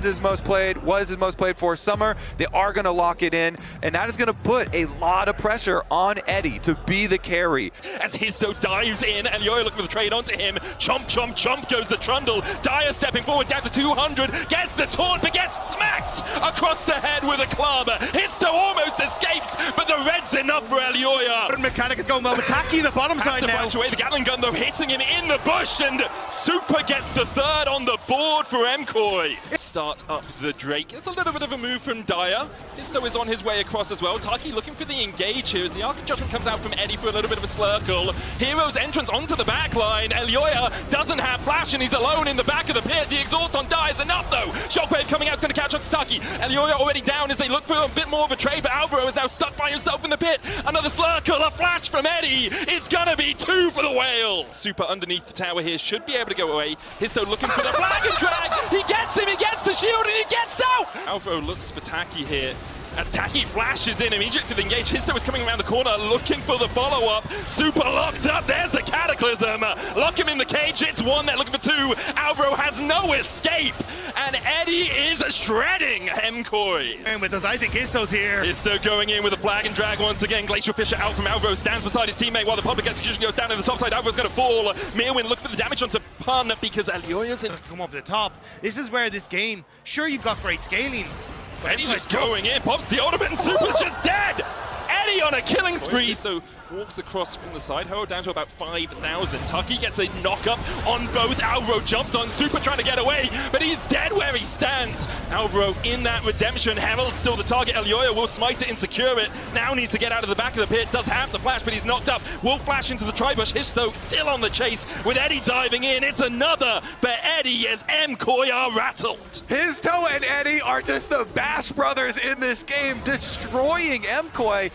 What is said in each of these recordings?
His most played, was his most played for summer. They are going to lock it in, and that is going to put a lot of pressure on Eddie to be the carry. As Histo dives in, and Elioya looking for the trade onto him. Chomp, chomp, chomp goes the Trundle. Dyer stepping forward down to 200, gets the taunt, but gets smacked across the head with a club. Histo almost escapes, but the red's enough for Elioya. Mechanic is going well, but Taki the bottom side now. Flash away the Gatling gun though, hitting him in the bush, and Super gets the third on the board for MKOI. Start up the Drake. It's a little bit of a move from Dyer. Histo is on his way across as well. Taki looking for the engage here as the Arc of Judgment comes out from Eddie for a little bit of a slurkle. Hero's entrance onto the back line. Elioya doesn't have flash and he's alone in the back of the pit. The exhaust on Dyer is enough though. Shockwave coming out is going to catch up to Taki. Elioya already down as they look for a bit more of a trade, but Alvaro is now stuck by himself in the pit. Another slurkle, a flash from Eddie. It's going to be 2 for the whale. Super underneath the tower here should be able to go away. Histo looking for the flag and drag. He gets him, he gets the shield, and he gets out! Alvaro looks for Taki here. As Taki flashes in immediately for the engage, Histo is coming around the corner looking for the follow-up. Super locked up, there's the Cataclysm. Lock him in the cage, it's 1, they're looking for 2. Alvaro has no escape, and Eddie is shredding MKOI. And with us, I think Histo's here. Histo going in with a flag and drag once again. Glacial Fisher out from Alvaro, stands beside his teammate while the public execution goes down in the top side. Alvaro's going to fall. Mirwin look for the damage onto Pun because Elioya's in. Come over the top. This is where this game, sure you've got great scaling. Eddie just going in, pops the ultimate, and Super's just dead! Eddie on a killing spree! Histo walks across from the side, Hero down to about 5,000. Taki gets a knock-up on both. Alvaro jumped on Super trying to get away, but he's dead where he stands. Alvaro in that redemption. Herald's still the target. Elioya will smite it and secure it. Now needs to get out of the back of the pit. Does have the flash, but he's knocked up. Will flash into the tri-bush. Histo still on the chase with Eddie diving in. It's another, but Eddie as MKOI are rattled. Histo and Eddie are just the Bash brothers in this game, destroying MKOI.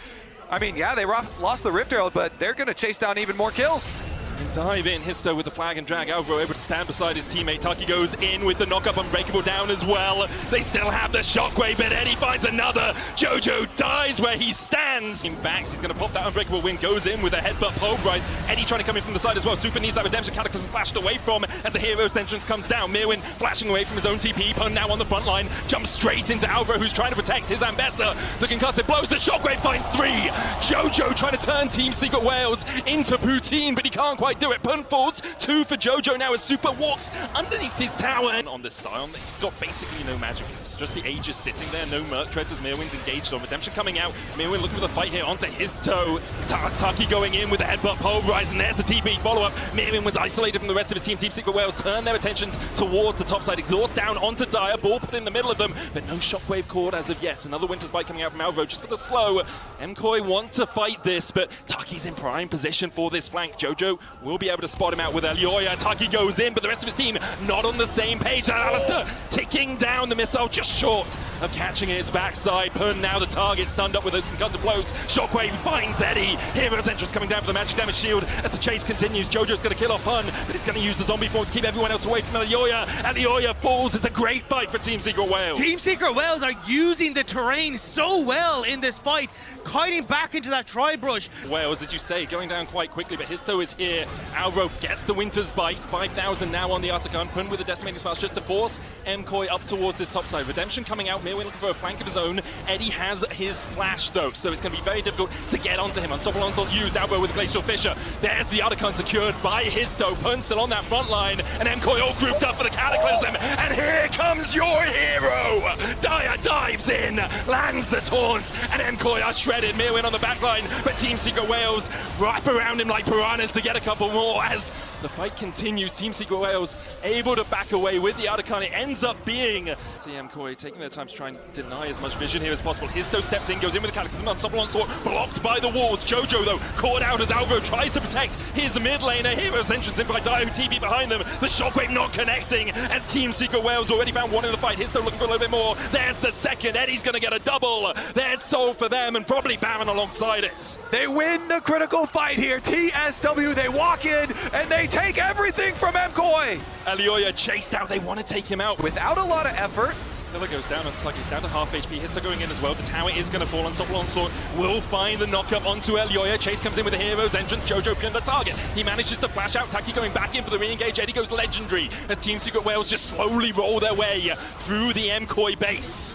I mean, yeah, they lost the Rift Herald, but they're going to chase down even more kills. And dive in, Histo with the flag and drag. Alvaro able to stand beside his teammate. Taki goes in with the knock-up, Unbreakable down as well. They still have the shockwave, but Eddie finds another. Jojo dies where he stands. In backs, he's going to pop that Unbreakable win, goes in with a headbutt pulverize. Eddie trying to come in from the side as well. Super needs that redemption. Cataclysm flashed away from as the hero's entrance comes down. Mirwin flashing away from his own TP. Pun now on the front line, jumps straight into Alvaro, who's trying to protect his Ambessa. The concussive blows, the shockwave finds 3. Jojo trying to turn Team Secret Wales into poutine, but he can't quite do it. Pun falls, 2 for Jojo now as Super walks underneath his tower. And on this Scion, he's got basically no magic use. Just the Aegis sitting there, no Merc Treads as Mirwin's engaged on redemption coming out. Mirwin looking for the fight here onto Histo. Taki going in with the headbutt pulverize, and there's the TP follow-up. Mirwin was isolated from the rest of his team. Team Secret Wales turn their attentions towards the top side. Exhaust down onto Dyer, ball put in the middle of them, but no shockwave cord as of yet. Another Winter's Bite coming out from Alvaro just for the slow. MKOI want to fight this, but Taki's in prime position for this flank. Jojo will be able to spot him out with Elioya. Taki goes in, but the rest of his team not on the same page. And Alistair ticking down the missile just short of catching its backside. Pun now the target, stunned up with those concussive blows. Shockwave finds Eddie. Hero's entrance coming down for the magic damage shield as the chase continues. Jojo's going to kill off Pun, but he's going to use the zombie form to keep everyone else away from Elioya. Elioya falls. It's a great fight for Team Secret Wales. Team Secret Wales are using the terrain so well in this fight, kiting back into that tri-brush. Wales, as you say, going down quite quickly, but Histo is here. Alvaro gets the Winter's Bite. 5,000 now on the Artican. Pun with the decimating spells just to force MKOI up towards this top side. Redemption coming out. Mirwin looking for a flank of his own. Eddie has his flash though, so it's going to be very difficult to get onto him. Unstoppable Onslaught used. Alvaro with the Glacial Fisher. There's the Artican secured by Histo. Pun still on that front line, and MKOI all grouped up for the Cataclysm. And here comes your hero. Dyer dives in, lands the taunt, and MKOI are shredded. Mirwin on the back line, but Team Secret Wales wrap around him like piranhas to get a couple more as the fight continues. Team Secret Wales able to back away with the Artican. It ends up being MKOI taking their time to try and deny as much vision here as possible. Histo steps in, goes in with the Cataclysm. Unstoppable Onslaught blocked by the walls. Jojo though caught out as Alvaro tries to protect his mid laner. Hero's entrance in by Dyer, who TP behind them. The shockwave not connecting as Team Secret Wales already found 1 in the fight. Histo looking for a little bit more. There's the second. Eddie's going to get a double. There's Soul for them and probably Baron alongside it. They win the critical fight here. TSW, they walk in and they take everything from MKOI. Elioya chased out. They want to take him out. Without a lot of effort, Pillar goes down on Saki, he's down to half HP. Histo going in as well. The tower is going to fall on Unstoppable Onslaught. Will find the knock-up onto Elyoya. Chase comes in with the hero's entrance. Jojo pinned the target. He manages to flash out. Taki going back in for the re-engage. Eddie goes legendary as Team Secret Wales just slowly roll their way through the MKOI base.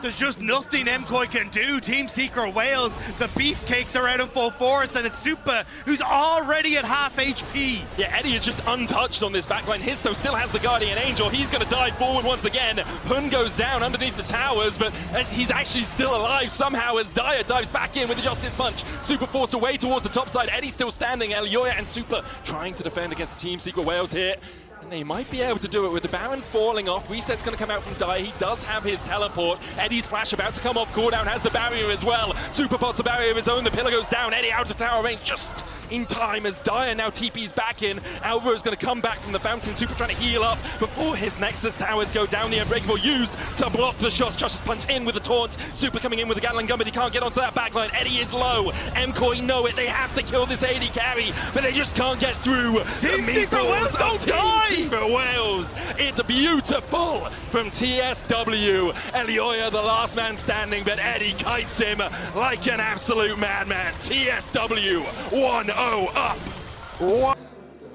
There's just nothing MKOI can do. Team Secret Wales, the beefcakes are out in full force, and it's Super who's already at half HP. Yeah, Eddie is just untouched on this backline. Histo still has the Guardian Angel. He's going to dive forward once again. Hun goes down underneath the towers, but he's actually still alive somehow as Dyer dives back in with the Justice Punch. Super forced away towards the top side. Eddie still standing. Elyoya and Super trying to defend against Team Secret Wales here. And they might be able to do it with the Baron falling off. Reset's going to come out from Dyer. He does have his teleport. Eddie's flash about to come off. Cooldown has the barrier as well. Super pots a barrier of his own. The pillar goes down. Eddie out of tower range just in time as Dyer now TP's back in. Alvaro's going to come back from the fountain. Super trying to heal up before his Nexus towers go down. The Unbreakable used to block the shots. Justice Punch in with the taunt. Super coming in with the Gatling gun, but he can't get onto that backline. Eddie is low. MKOI know it. They have to kill this AD carry, but they just can't get through. Team Secret Wales don't die! Secret Wales. It's beautiful from TSW. Elyoya, the last man standing, but Eddie kites him like an absolute madman. TSW 1-0 up.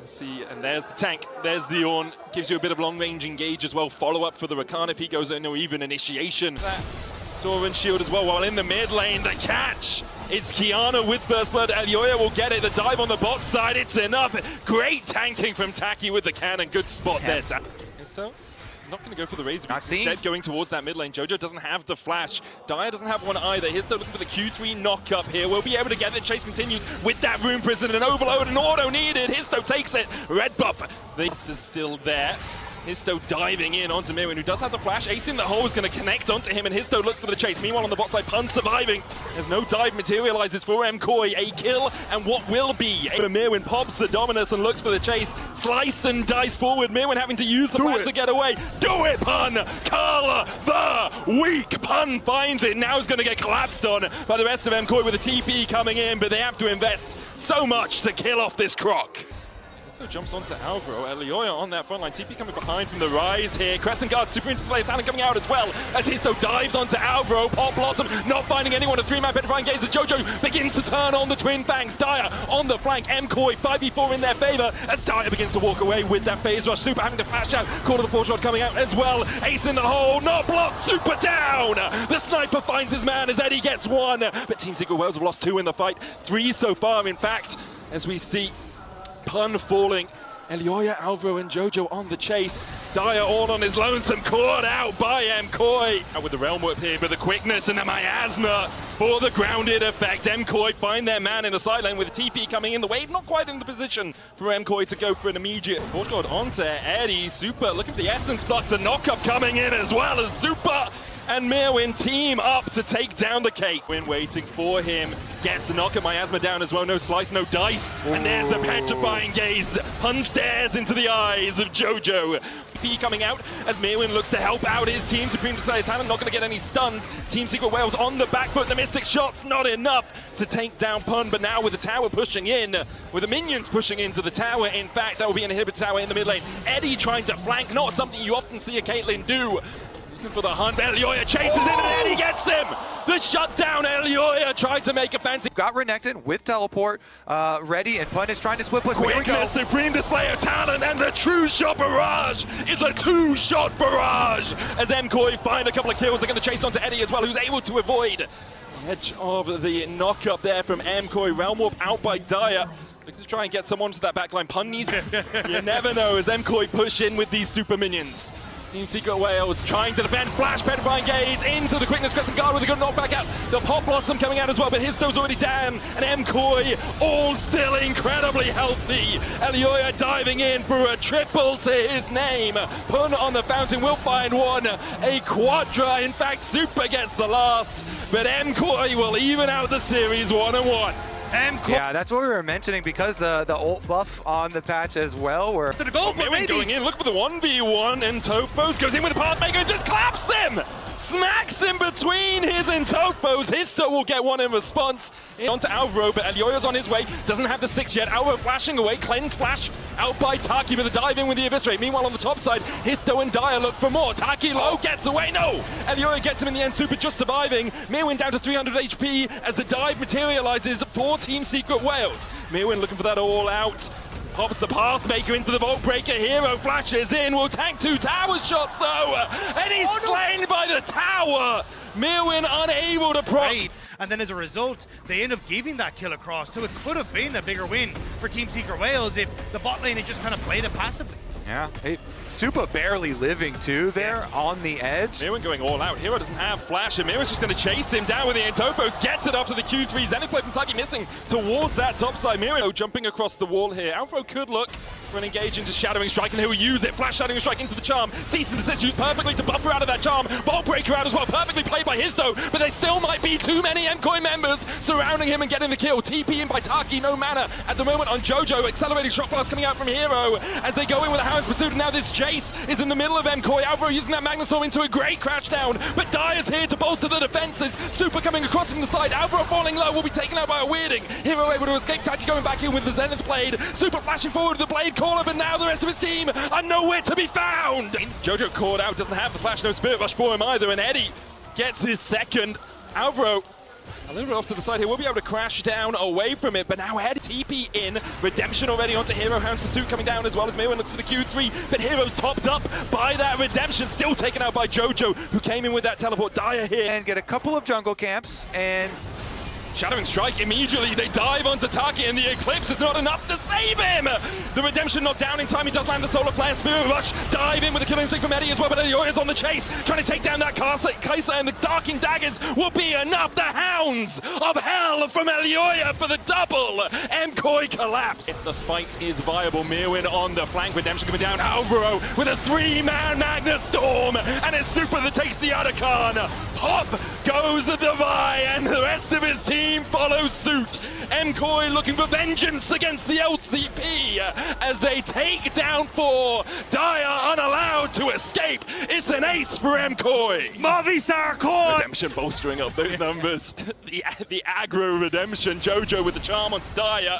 See, and there's the tank, there's the Ornn, gives you a bit of long-range engage as well, follow-up for the Rakan if he goes in, or even initiation. That's Doran Shield as well, while in the mid lane, the catch. It's Kiana with Burst Blood. Elyoya will get it. The dive on the bot side. It's enough. Great tanking from Taki with the cannon. Good spot there. Histo not going to go for the Razor. Instead going towards that mid lane. Jojo doesn't have the flash. Dyer doesn't have one either. Histo looking for the Q3 knock-up here. We'll be able to get it. Chase continues with that Rune Prison. An overload and auto needed. Histo takes it. Red buff. The is still there. Histo diving in onto Mirwin, who does have the flash. Ace in the hole is going to connect onto him, and Histo looks for the chase. Meanwhile, on the bot side, Pun surviving. There's no dive materializes for MKOI. A kill, and what will be? Mirwin pops the Dominus and looks for the chase. Slice and dice forward. Mirwin having to use the flash to get away. Do it, Pun! Carl the weak. Pun finds it. Now is going to get collapsed on by the rest of MKOI with a TP coming in, but they have to invest so much to kill off this Croc. Jumps onto Alvaro. Elyoya on that front line. TP coming behind from the rise here. Crescent Guard, super display of talent coming out as well as Histo dives onto Alvaro. Pop Blossom not finding anyone. A 3-man petrifying gaze as Jojo begins to turn on the Twin Fangs. Dyer on the flank. MKOI 5v4 in their favor as Dyer begins to walk away with that phase rush. Super having to flash out. Call of the Forge Rod coming out as well. Ace in the hole. Not blocked. Super down. The sniper finds his man as Eddie gets one. But Team Secret Wales have lost 2 in the fight. 3 so far, in fact, as we see Pun falling. Elyoya, Alvaro, and Jojo on the chase. Dyer all on his lonesome, caught out by MKOI. Out with the Realm Whip here, but the quickness and the miasma for the grounded effect. MKOI find their man in the side lane with a TP coming in. The wave not quite in the position for MKOI to go for an immediate Forge Guard onto Eddie. Super looking for the Essence Block. The knockup coming in as well as Super and Mirwin team up to take down the cake. Win waiting for him. Gets the knock at Miasma down as well. No slice, no dice. And there's the petrifying gaze. Pun stares into the eyes of Jojo. P coming out as Mirwin looks to help out his team. Supreme Decided Talent not going to get any stuns. Team Secret Wales on the back foot. The Mystic shots not enough to take down Pun. But now with the tower pushing in, with the minions pushing into the tower, in fact, that will be an inhibitor tower in the mid lane. Eddie trying to flank, not something you often see a Caitlyn do. For the hunt, Elyoya chases him and Eddie gets him! The shutdown, Elyoya tried to make a fancy. Got Renekton with teleport ready, and Pun is trying to split push. Quickness, supreme display of talent, and the true shot barrage is a 2-shot barrage! As MKOI find a couple of kills, they're going to chase onto Eddie as well, who's able to avoid the edge of the knock-up there from MKOI. Realm Warp out by Dyer. Looking to try and get someone to that backline. Pun needs, you never know, as MKOI push in with these super minions. Team Secret Wales trying to defend. Flash, petrifying gaze into the quickness. Crescent Guard with a good knockback out. The Pop Blossom coming out as well, but Histo's already down. And MKOI all still incredibly healthy. Elyoya diving in for a triple to his name. Pun on the fountain will find one. A quadra. In fact, Super gets the last. But MKOI will even out the series 1-1. MKOI. Yeah, that's what we were mentioning because the ult buff on the patch as well. Where To the goal, but Mirwin going in, look for the 1v1, and Topos goes in with the Pathmaker and just claps him! Smacks him between his and Topos. Histo will get one in response. Onto Alvaro, but Elioya's on his way. Doesn't have the 6 yet. Alvaro flashing away. Cleanse flash out by Taki with a dive in with the Eviscerate. Meanwhile, on the top side, Histo and Dyer look for more. Taki low gets away. No! Elioya gets him in the end. Super just surviving. Mirwin down to 300 HP as the dive materializes for Team Secret Wales. Mirwin looking for that all out. Pops the Pathmaker into the Vault Breaker. Hero flashes in. Will tank 2 tower shots though. And he's slain by the tower. Mirwin unable to proc. And then as a result, they end up giving that kill across. So it could have been a bigger win for Team Secret Wales if the bot lane had just kind of played it passively. yeah, Super barely living too there on the edge. Mirwin going all out. Hero doesn't have flash, and Mirwin's just going to chase him down with the Topos. Gets it after the Q3. Zenith play from Taki missing towards that top side. Mirwin jumping across the wall here. Alvaro could look for an engage into Shadowing Strike, and he'll use it. Flash Shadowing Strike into the charm. Cease and desist used perfectly to buffer out of that charm. Bolt Breaker out as well. Perfectly played by Histo, but there still might be too many MKOI members surrounding him and getting the kill. TP in by Taki. No mana at the moment on Jojo. Accelerating shot blast coming out from Hero as they go in with a Hound's Pursuit. And now this Jace is in the middle of MKOI. Alvaro using that Magnustorm into a great crash down, but Dyer's here to bolster the defenses. Super coming across from the side. Alvaro falling low, will be taken out by a Weirding. Hero able to escape. Taki going back in with the Zenith Blade. Super flashing forward with the Blade Caller, but now the rest of his team are nowhere to be found. Jojo caught out, doesn't have the flash, no Spirit Rush for him either, and Eddie gets his second. Alvaro a little bit off to the side here, we'll be able to crash down away from it, but now Ed TP in. Redemption already onto Hero. Hound's Pursuit coming down as well as Mirwin looks for the Q3, but Hero's topped up by that Redemption, still taken out by Jojo, who came in with that teleport. Dyer here. And get a couple of jungle camps, and Shadowing Strike immediately, they dive onto Taki, and the Eclipse is not enough to save him! The Redemption knocked down in time, he does land the Solar Flare. Spirit Rush, dive in with a killing streak from Eddie as well, but Elioya's on the chase, trying to take down that Kai'Sa, and the Darking Daggers will be enough. The Hounds of Hell from Elioya for the double! MKOI collapse. If the fight is viable, Mirwin on the flank, Redemption coming down, Alvaro with a 3-man Magnustorm, and it's Super that takes the Otacon. Hop goes the Devi, and the rest of his team follows suit. MKOI looking for vengeance against the LCP as they take down 4. Dyer unallowed to escape. It's an ace for MKOI. Movistar core. Redemption bolstering up those numbers. the aggro Redemption. Jojo with the charm onto Dyer.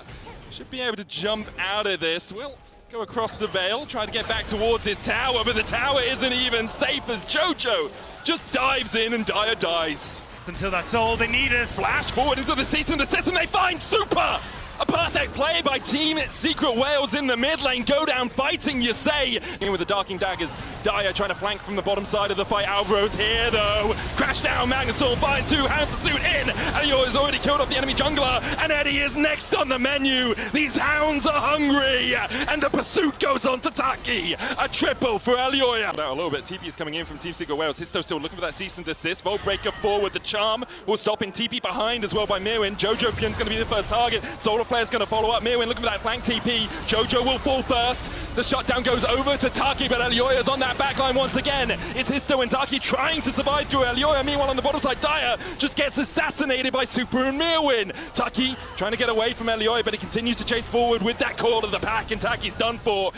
Should be able to jump out of this. We'll go across the veil, try to get back towards his tower, but the tower isn't even safe as Jojo just dives in and Dyer dies. Until that's all they need is Flash forward into the cease and desist, and they find Super! A perfect play by Team Secret Wales in the mid lane. Go down fighting, you say. In with the Darking Daggers. Dyer trying to flank from the bottom side of the fight. Alvaro's here though. Crash down, Magnustorm finds 2. Hound's Pursuit in. Elioya has already killed off the enemy jungler, and Eddie is next on the menu. These Hounds are hungry, and the pursuit goes on to Taki. A triple for Elioya. Out a little bit. TP is coming in from Team Secret Wales. Histo still looking for that cease and desist. Vault Breaker forward. The charm will stop in. TP behind as well by Mirwin. Jojo Pyun's going to be the first target. Solar Flare's going to follow up. Mirwin looking for that flank TP. Jojo will fall first. The shutdown goes over to Taki, but Elioya's on that backline once again. It's Histo and Taki trying to survive through Elioya. Meanwhile, on the bottom side, Dyer just gets assassinated by Super and Mirwin. Taki trying to get away from Elioya, but he continues to chase forward with that call of the pack, and Taki's done for.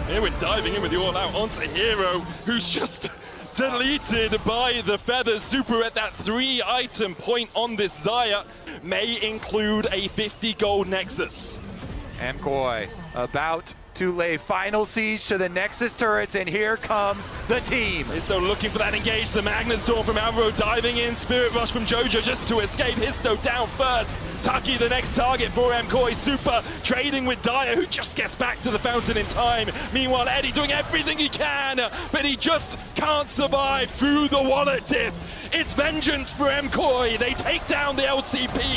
Mirwin diving in with the all-out onto Hero, who's just deleted by the feathers. Super at that 3-item point on this Xayah may include a 50 gold Nexus. MKOI about to lay final siege to the Nexus turrets, and here comes the team. Histo looking for that engage. The Magnustorm from Alvaro diving in. Spirit Rush from Jojo just to escape. Histo down first. Taki the next target for MKOI. Super trading with Dyer, who just gets back to the fountain in time. Meanwhile, Eddie doing everything he can, but he just can't survive through the wallet dip. It's vengeance for MKOI. They take down the LCP.